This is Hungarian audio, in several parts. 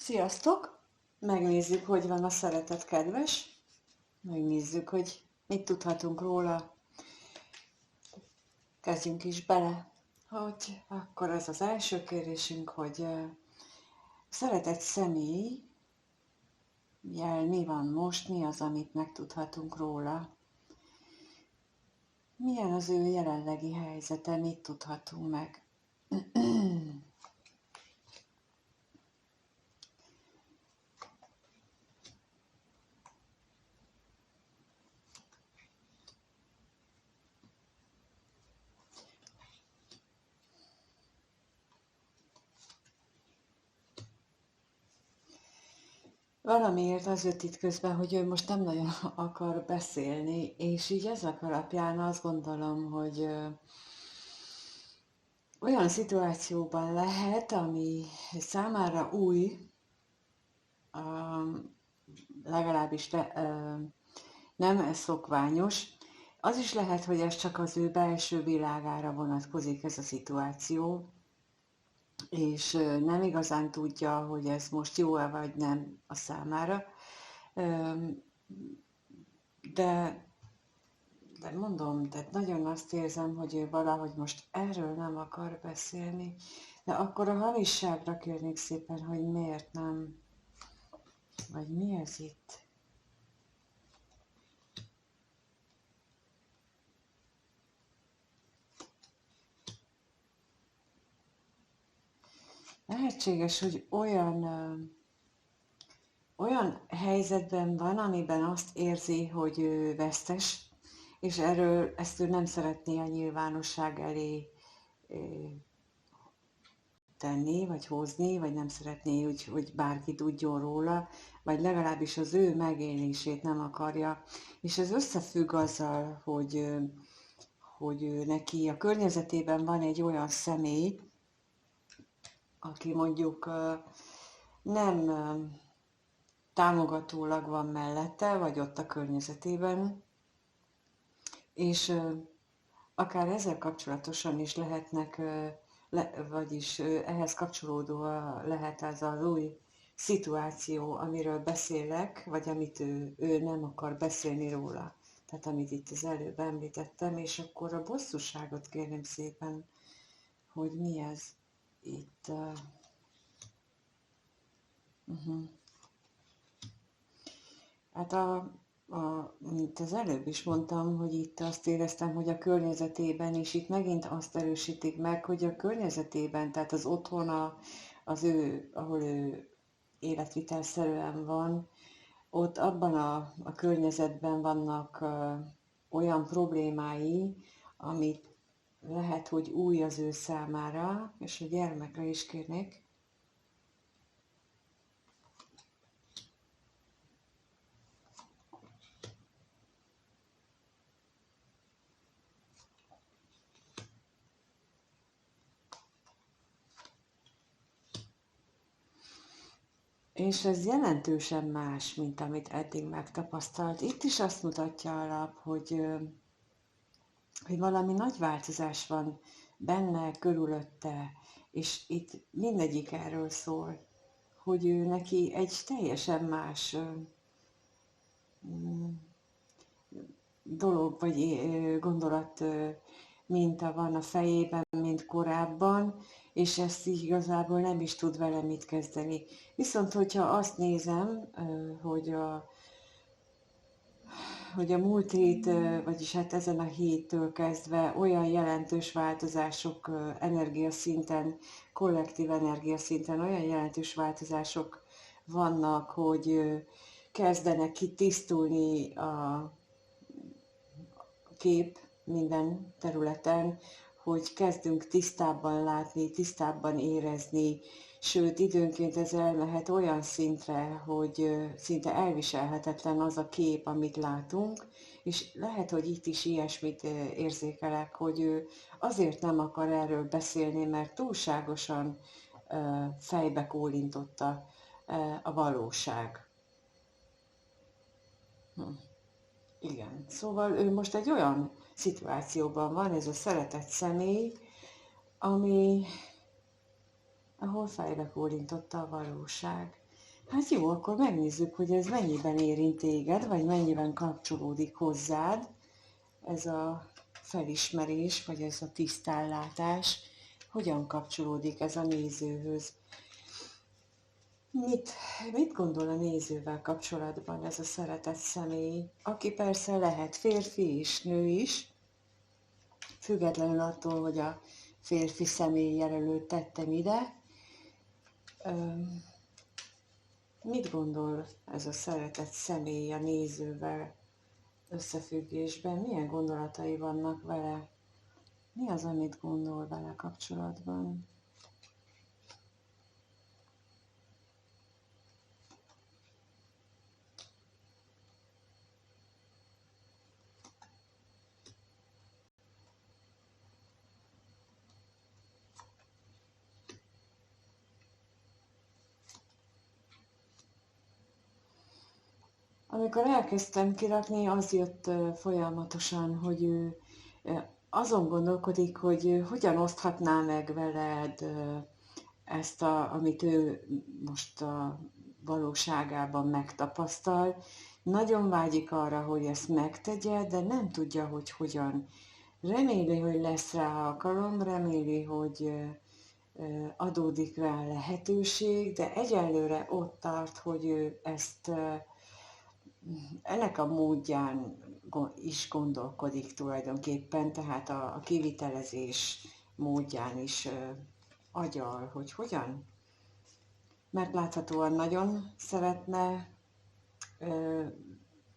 Sziasztok! Megnézzük, hogy van a szeretet kedves. Megnézzük, hogy mit tudhatunk róla. Kezdjünk is bele. Hogy akkor ez az első kérdésünk, hogy szeretett személy jel mi van most, mi az, amit megtudhatunk róla. Milyen az ő jelenlegi helyzete, mit tudhatunk meg. Valamiért az jött itt közben, hogy ő most nem nagyon akar beszélni, és így ezek alapján azt gondolom, hogy olyan szituációban lehet, ami számára új, legalábbis nem szokványos. Az is lehet, hogy ez csak az ő belső világára vonatkozik ez a szituáció, és nem igazán tudja, hogy ez most jó-e vagy nem a számára. De, de mondom, de nagyon azt érzem, hogy ő valahogy most erről nem akar beszélni. De akkor a hamisságra kérnék szépen, hogy miért nem, vagy mi ez itt? Lehetséges, hogy olyan helyzetben van, amiben azt érzi, hogy ő vesztes, és ezt ő nem szeretné a nyilvánosság elé tenni, vagy hozni, vagy nem szeretné, hogy bárki tudjon róla, vagy legalábbis az ő megélését nem akarja. És ez összefügg azzal, hogy neki a környezetében van egy olyan személy, aki mondjuk nem támogatólag van mellette, vagy ott a környezetében, és akár ezzel kapcsolatosan is lehetnek, vagyis ehhez kapcsolódó lehet ez az új szituáció, amiről beszélek, vagy amit ő nem akar beszélni róla. Tehát amit itt az előbb említettem, és akkor a bosszúságot kérném szépen, hogy mi ez itt. Hát mint az előbb is mondtam, hogy itt azt éreztem, hogy a környezetében, és itt megint azt erősítik meg, hogy a környezetében, tehát az otthona, ahol ő életvitelszerűen van, ott abban a környezetben vannak olyan problémái, amit lehet, hogy új az ő számára, és a gyermekre is kérnék. És ez jelentősen más, mint amit eddig megtapasztalt. Itt is azt mutatja a lap, hogy valami nagy változás van benne, körülötte, és itt mindegyik erről szól, hogy ő neki egy teljesen más dolog, vagy gondolat minta van a fejében, mint korábban, és ezt így igazából nem is tud vele mit kezdeni. Viszont, hogyha azt nézem, hogy a múlt hét, vagyis hát ezen a héttől kezdve olyan jelentős változások energiaszinten, kollektív energiaszinten olyan jelentős változások vannak, hogy kezdenek kitisztulni a kép minden területen, hogy kezdünk tisztábban látni, tisztábban érezni, sőt időnként ez elmehet olyan szintre, hogy szinte elviselhetetlen az a kép, amit látunk, és lehet, hogy itt is ilyesmit érzékelek, hogy ő azért nem akar erről beszélni, mert túlságosan fejbe kólintotta a valóság. Igen, szóval ő most egy olyan szituációban van, ez a szeretett személy, ahol fejbe kólintotta a valóság. Hát jó, akkor megnézzük, hogy ez mennyiben érint téged, vagy mennyiben kapcsolódik hozzád ez a felismerés, vagy ez a tisztállátás, hogyan kapcsolódik ez a nézőhöz. Mit, mit gondol a nézővel kapcsolatban ez a szeretett személy, aki persze lehet férfi és nő is, függetlenül attól, hogy a férfi személy jelölőt tettem ide. Mit gondol ez a szeretett személy a nézővel összefüggésben? Milyen gondolatai vannak vele? Mi az, amit gondol vele kapcsolatban? Amikor elkezdtem kirakni, az jött folyamatosan, hogy ő azon gondolkodik, hogy hogyan oszthatná meg veled ezt, amit ő most a valóságában megtapasztal. Nagyon vágyik arra, hogy ezt megtegye, de nem tudja, hogy hogyan. Reméli, hogy lesz rá alkalom, reméli, hogy adódik rá lehetőség, de egyelőre ott tart, hogy ő ezt ennek a módján is gondolkodik tulajdonképpen, tehát a kivitelezés módján is agyal, hogy hogyan. Mert láthatóan nagyon szeretne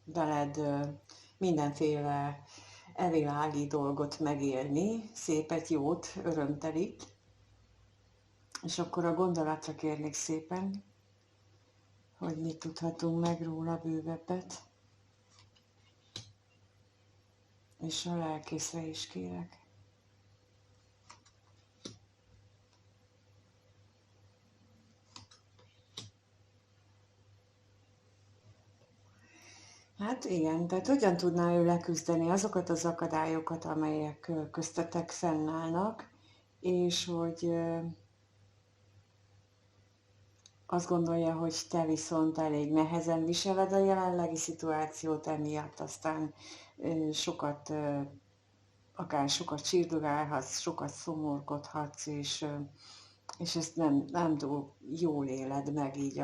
veled mindenféle evilági dolgot megélni, szépet, jót, örömtelit. És akkor a gondolatra kérnék szépen, hogy mit tudhatunk meg róla bővebbet. És a lelkészre is kérek. Hát igen, tehát hogyan tudná ő leküzdeni azokat az akadályokat, amelyek köztetek fennállnak, és hogy azt gondolja, hogy te viszont elég nehezen viseled a jelenlegi szituációt, emiatt aztán sokat, akár sokat sírdogálhatsz, sokat szomorkodhatsz, és ezt nem túl jól éled meg így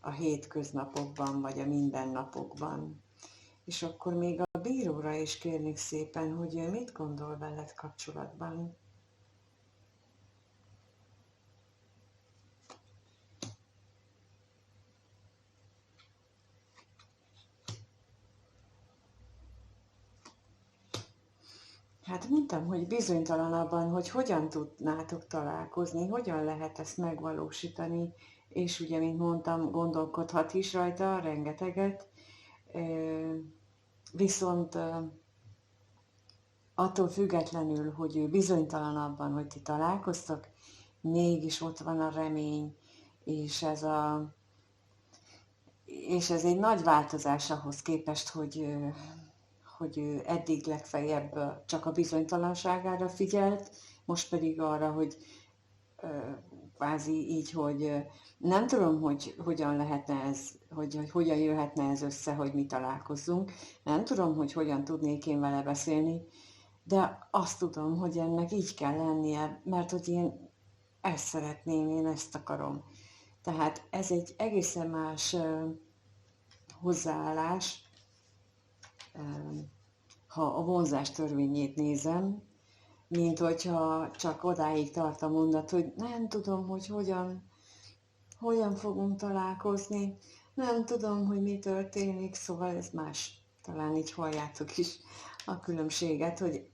a hétköznapokban, vagy a mindennapokban. És akkor még a bíróra is kérnék szépen, hogy ő mit gondol veled kapcsolatban. Hát mondtam, hogy bizonytalan abban, hogy hogyan tudnátok találkozni, hogyan lehet ezt megvalósítani, és ugye, mint mondtam, gondolkodhat is rajta rengeteget, viszont attól függetlenül, hogy ő bizonytalan abban, hogy ti találkoztok, mégis ott van a remény, és ez egy nagy változás ahhoz képest, hogy ő eddig legfeljebb csak a bizonytalanságára figyelt, most pedig arra, hogy kvázi így, hogy nem tudom, hogy hogyan lehetne ez, hogy hogyan jöhetne ez össze, hogy mi találkozzunk. Nem tudom, hogy hogyan tudnék én vele beszélni, de azt tudom, hogy ennek így kell lennie, mert hogy én ezt szeretném, én ezt akarom. Tehát ez egy egészen más hozzáállás, ha a vonzás törvényét nézem, mint hogyha csak odáig tart a mondat, hogy nem tudom, hogy hogyan fogunk találkozni, nem tudom, hogy mi történik, szóval ez más. Talán így halljátok is a különbséget, hogy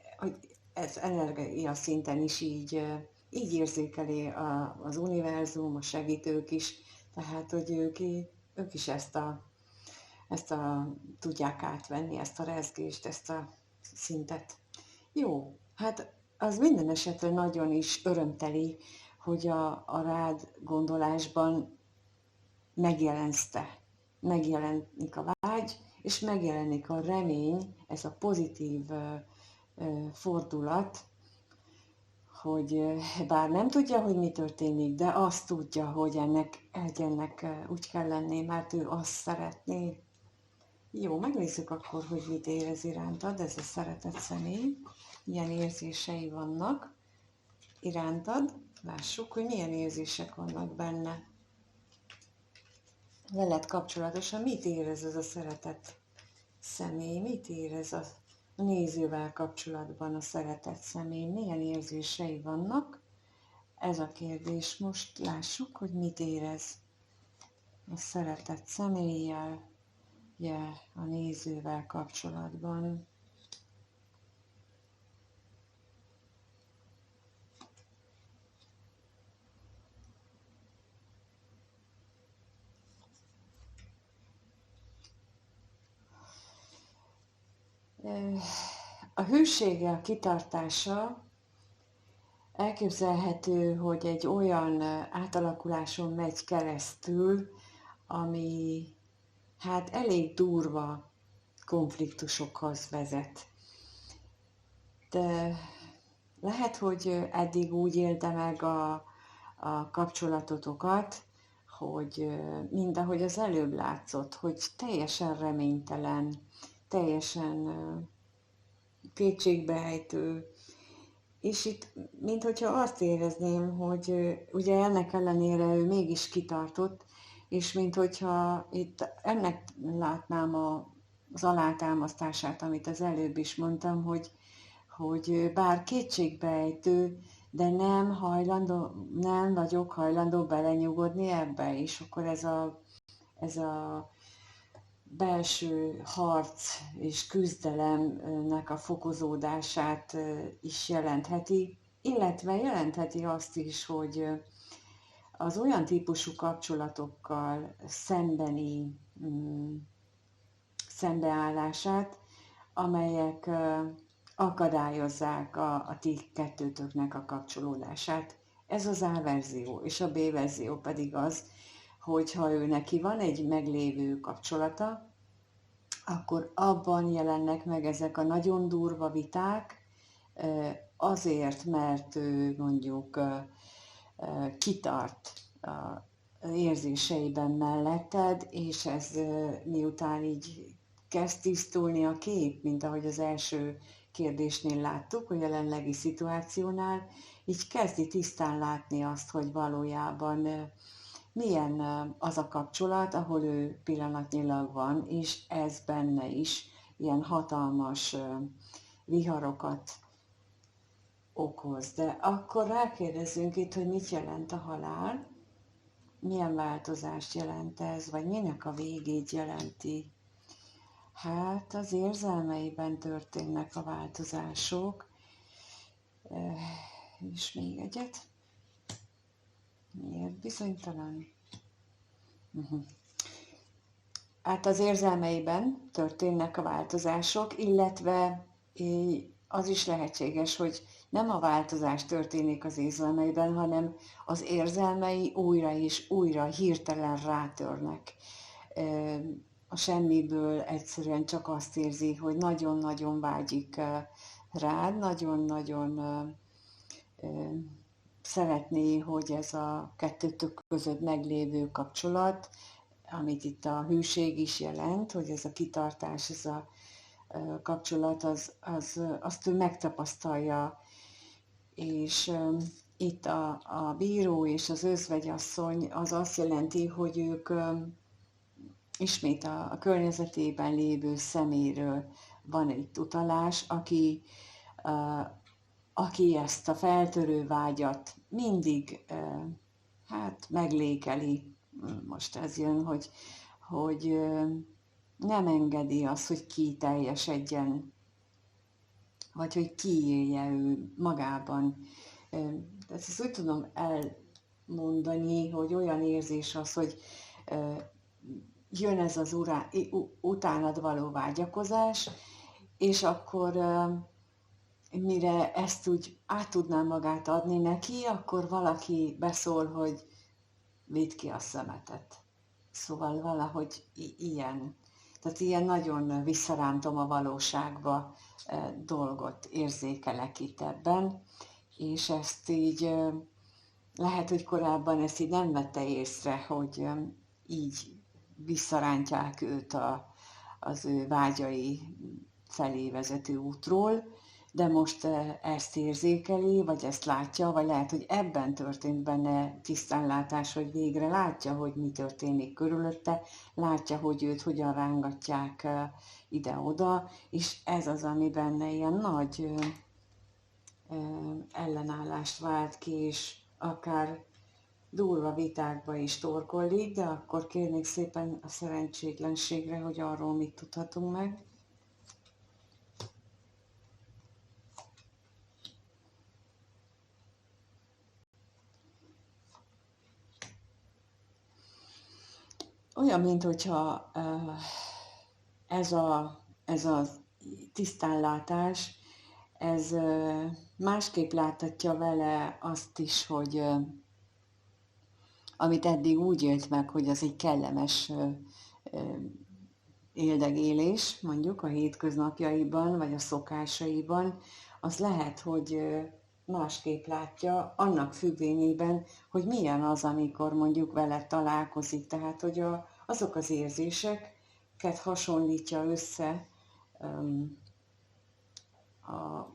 ez energia szinten is így érzékeli az univerzum, a segítők is, tehát hogy ők is tudják átvenni, ezt a rezgést, ezt a szintet. Jó, hát az minden esetre nagyon is örömteli, hogy a rád gondolásban megjelensz te. Megjelenik a vágy, és megjelenik a remény, ez a pozitív fordulat, hogy bár nem tudja, hogy mi történik, de azt tudja, hogy ennek úgy kell lenni, mert ő azt szeretné. Jó, megnézzük akkor, hogy mit érez irántad ez a szeretett személy. Milyen érzései vannak irántad. Lássuk, hogy milyen érzések vannak benne. Veled kapcsolatosan mit érez ez a szeretett személy? Mit érez a nézővel kapcsolatban a szeretett személy? Milyen érzései vannak? Ez a kérdés. Most lássuk, hogy mit érez a szeretett személlyel, a nézővel kapcsolatban. A hűsége, a kitartása elképzelhető, hogy egy olyan átalakuláson megy keresztül, ami hát elég durva konfliktusokhoz vezet. De lehet, hogy eddig úgy élte meg a kapcsolatotokat, hogy mindahogy az előbb látszott, hogy teljesen reménytelen, teljesen kétségbeejtő, és itt, minthogyha azt érezném, hogy ugye ennek ellenére ő mégis kitartott, és minthogyha itt ennek látnám az alátámasztását, amit az előbb is mondtam, hogy bár kétségbeejtő, de nem vagyok hajlandó belenyugodni ebbe, és akkor ez a belső harc és küzdelemnek a fokozódását is jelentheti, illetve jelentheti azt is, hogy az olyan típusú kapcsolatokkal szembeni szembeállását, amelyek akadályozzák a ti kettőtöknek a kapcsolódását. Ez az A verzió, és a B verzió pedig az, hogyha ő neki van egy meglévő kapcsolata, akkor abban jelennek meg ezek a nagyon durva viták, azért, mert ő mondjuk kitart az érzéseiben melletted, és ez miután így kezd tisztulni a kép, mint ahogy az első kérdésnél láttuk, a jelenlegi szituációnál, így kezdi tisztán látni azt, hogy valójában milyen az a kapcsolat, ahol ő pillanatnyilag van, és ez benne is ilyen hatalmas viharokat okoz. De akkor rákérdezünk itt, hogy mit jelent a halál, milyen változást jelent ez, vagy minek a végét jelenti. Hát az érzelmeiben történnek a változások. És még egyet. Miért bizonytalan? Hát az érzelmeiben történnek a változások, illetve az is lehetséges, hogy nem a változás történik az érzelmeiben, hanem az érzelmei újra és újra hirtelen rátörnek. A semmiből egyszerűen csak azt érzi, hogy nagyon-nagyon vágyik rád, nagyon-nagyon szeretné, hogy ez a kettőtök között meglévő kapcsolat, amit itt a hűség is jelent, hogy ez a kitartás, ez a kapcsolat, azt ő megtapasztalja. És itt a bíró és az özvegyasszony az azt jelenti, hogy ők ismét a környezetében lévő szeméről van egy utalás, aki ezt a feltörő vágyat mindig hát meglékeli. Most ez jön, hogy nem engedi azt, hogy kiteljesedjen, vagy hogy kiélje ő magában. Ezt úgy tudom elmondani, hogy olyan érzés az, hogy jön ez az utánad való vágyakozás, és akkor mire ezt úgy át tudná magát adni neki, akkor valaki beszól, hogy vidd ki a szemetet. Szóval valahogy ilyen. Tehát ilyen nagyon visszarántom a valóságba dolgot érzékelek itt ebben. és ezt így lehet, hogy korábban ezt így nem vette észre, hogy így visszarántják őt az ő vágyai felé vezető útról, de most ezt érzékeli, vagy ezt látja, vagy lehet, hogy ebben történt benne tisztánlátás, hogy végre látja, hogy mi történik körülötte, látja, hogy őt hogyan rángatják ide-oda, és ez az, ami benne ilyen nagy ellenállást vált ki, és akár durva vitákba is torkollik, de akkor kérnék szépen a szerencsétlenségre, hogy arról mit tudhatunk meg. Olyan, mint hogyha ez a tisztánlátás, ez másképp láthatja vele azt is, hogy amit eddig úgy élt meg, hogy az egy kellemes éldegélés, mondjuk a hétköznapjaiban, vagy a szokásaiban, az lehet, hogy másképp látja, annak függvényében, hogy milyen az, amikor mondjuk vele találkozik. Tehát, hogy azok az érzéseket hasonlítja össze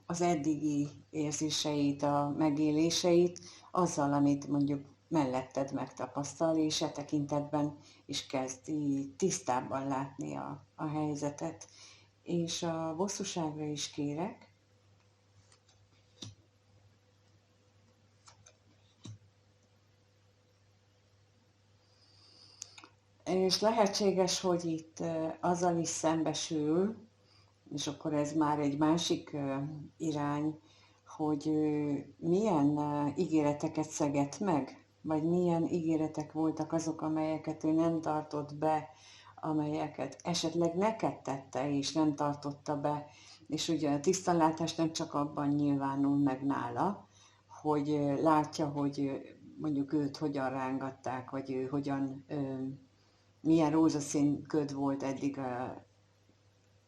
az eddigi érzéseit, a megéléseit azzal, amit mondjuk melletted megtapasztal, és e tekintetben is kezdi tisztábban látni a helyzetet. És a bosszúságra is kérek. És lehetséges, hogy itt azzal is szembesül, és akkor ez már egy másik irány, hogy milyen ígéreteket szegett meg, vagy milyen ígéretek voltak azok, amelyeket ő nem tartott be, amelyeket esetleg neked tette, és nem tartotta be. És ugye a tisztánlátás nem csak abban nyilvánul meg nála, hogy látja, hogy mondjuk őt hogyan rángatták, vagy ő hogyan, milyen rózsaszín köd volt eddig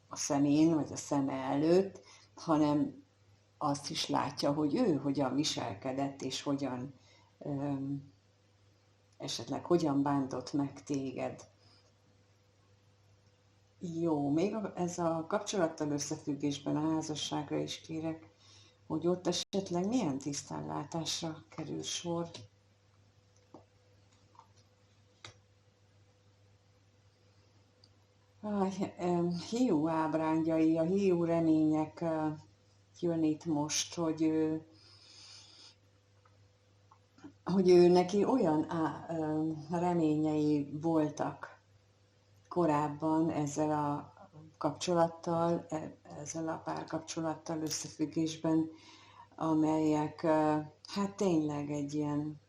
a szemén, vagy a szeme előtt, hanem azt is látja, hogy ő hogyan viselkedett, és hogyan esetleg hogyan bántott meg téged. Jó, még ez a kapcsolattal összefüggésben a házasságra is kérek, hogy ott esetleg milyen tisztánlátásra kerül sor. A hiú ábrányai, a hiú remények jön itt most, hogy ő neki olyan reményei voltak korábban ezzel a kapcsolattal, ezzel a párkapcsolattal összefüggésben, amelyek hát tényleg egy ilyen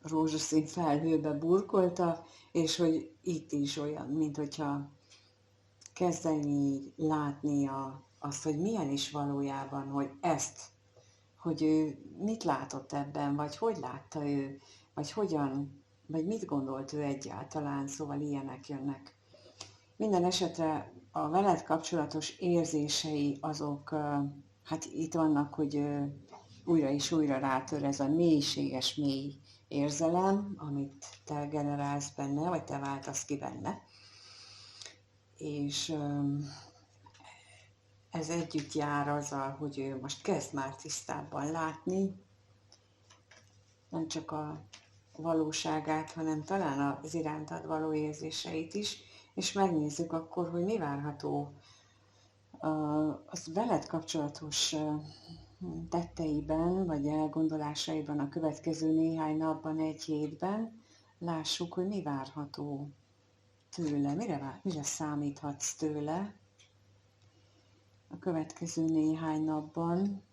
rózsaszín felhőbe burkolta, és hogy itt is olyan, mint hogyha kezdeni látni azt, hogy milyen is valójában, hogy hogy ő mit látott ebben, vagy hogy látta ő, vagy hogyan, vagy mit gondolt ő egyáltalán, szóval ilyenek jönnek. Minden esetre a veled kapcsolatos érzései azok, hát itt vannak, hogy újra és újra rátör ez a mélységes mély érzelem, amit te generálsz benne, vagy te váltasz ki benne. És ez együtt jár azzal, hogy ő most kezd már tisztábban látni, nem csak a valóságát, hanem talán az irántad való érzéseit is, és megnézzük akkor, hogy mi várható az veled kapcsolatos tetteiben, vagy elgondolásaiban a következő néhány napban, egy hétben. Lássuk, hogy mi várható tőle, mire számíthatsz tőle a következő néhány napban.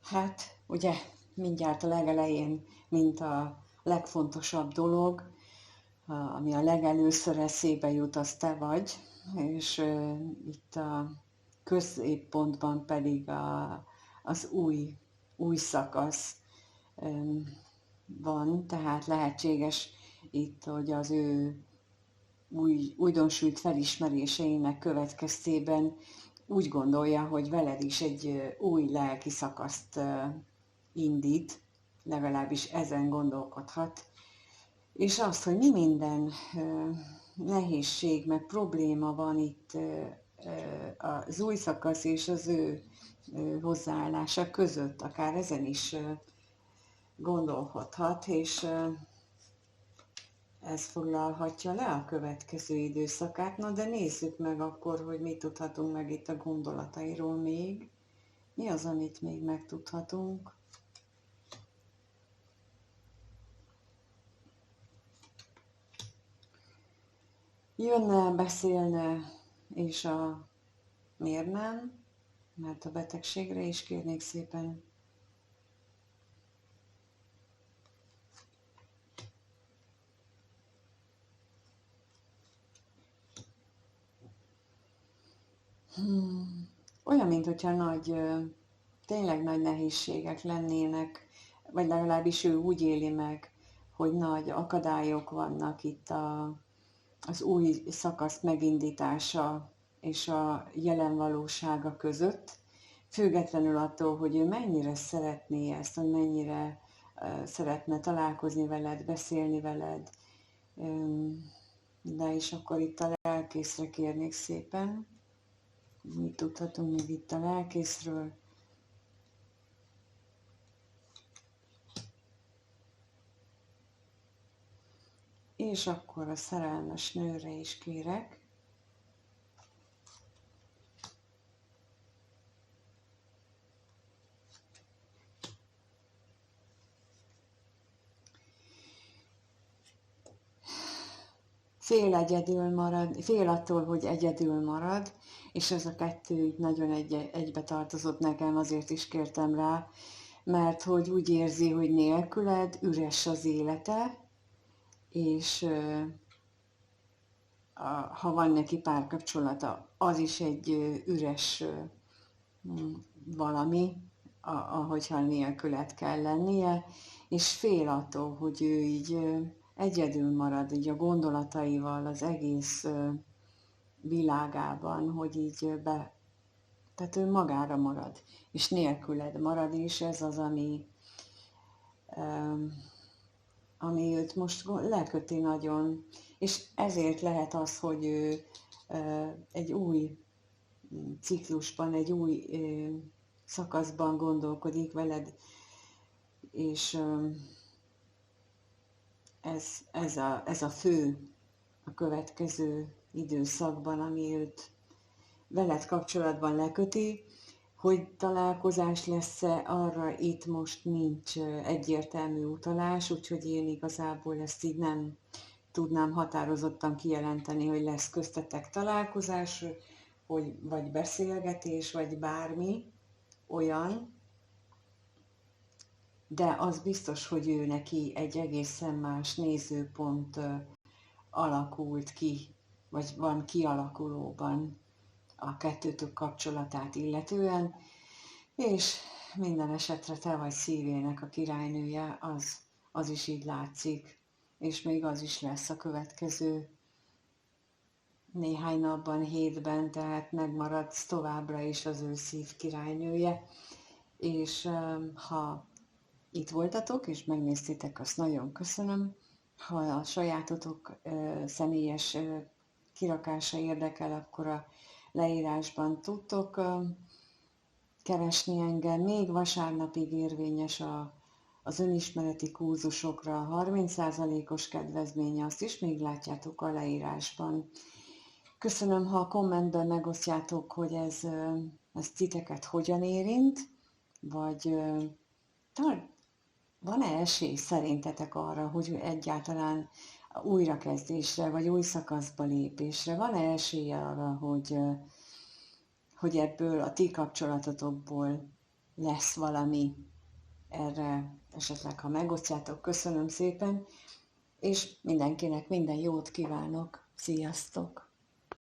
Hát, ugye, mindjárt a legelején, mint a legfontosabb dolog, ami a legelőször eszébe jut, az te vagy, és itt a középpontban pedig az új szakasz van, tehát lehetséges itt, hogy az ő újdonsült felismeréseinek következtében úgy gondolja, hogy veled is egy új lelki szakaszt indít, legalábbis ezen gondolkodhat, és azt, hogy mi minden nehézség, meg probléma van itt az új szakasz és az ő hozzáállása között, akár ezen is gondolkodhat, és ez foglalhatja le a következő időszakát. Na de nézzük meg akkor, hogy mit tudhatunk meg itt a gondolatairól még. Mi az, amit még megtudhatunk? Jönne, beszélne, és miért nem? Mert a betegségre is kérnék szépen. Olyan, mintha tényleg nagy nehézségek lennének, vagy legalábbis ő úgy éli meg, hogy nagy akadályok vannak itt az új szakasz megindítása és a jelen valósága között, függetlenül attól, hogy ő mennyire szeretné ezt, hogy mennyire szeretne találkozni veled, beszélni veled, de is akkor itt a lelkészre kérnék szépen. Mit tudhatunk még itt a lelkészről? És akkor a szerelmes nőre is kérek. Fél attól, hogy egyedül marad, és ez a kettő így nagyon egybe tartozott nekem, azért is kértem rá, mert hogy úgy érzi, hogy nélküled üres az élete, és ha van neki párkapcsolata, az is egy üres valami, ahogyha nélküled kell lennie, és fél attól, hogy ő így egyedül marad így a gondolataival az egész világában, hogy így tehát ő magára marad, és nélküled marad, és ez az, ami őt most leköti nagyon, és ezért lehet az, hogy ő egy új ciklusban, egy új szakaszban gondolkodik veled, és ez a fő a következő időszakban, ami őt veled kapcsolatban leköti, hogy találkozás lesz-e, arra itt most nincs egyértelmű utalás, úgyhogy én igazából ezt így nem tudnám határozottan kijelenteni, hogy lesz köztetek találkozás, vagy beszélgetés, vagy bármi olyan, de az biztos, hogy ő neki egy egészen más nézőpont alakult ki, vagy van kialakulóban a kettőtök kapcsolatát illetően, és minden esetre te vagy szívének a királynője, az is így látszik, és még az is lesz a következő néhány napban, hétben, tehát megmaradsz továbbra is az ő szív királynője, és ha itt voltatok, és megnéztétek, azt nagyon köszönöm. Ha a sajátotok személyes kirakása érdekel, akkor a leírásban tudtok keresni engem. Még vasárnapig érvényes az önismereti kurzusokra 30%-os kedvezménye, azt is még látjátok a leírásban. Köszönöm, ha a kommentben megosztjátok, hogy ez titeket hogyan érint, vagy van-e esély szerintetek arra, hogy egyáltalán újrakezdésre, vagy új szakaszba lépésre? Van-e esély arra, hogy ebből a ti kapcsolatotokból lesz valami? Erre esetleg, ha megosztjátok, köszönöm szépen, és mindenkinek minden jót kívánok. Sziasztok!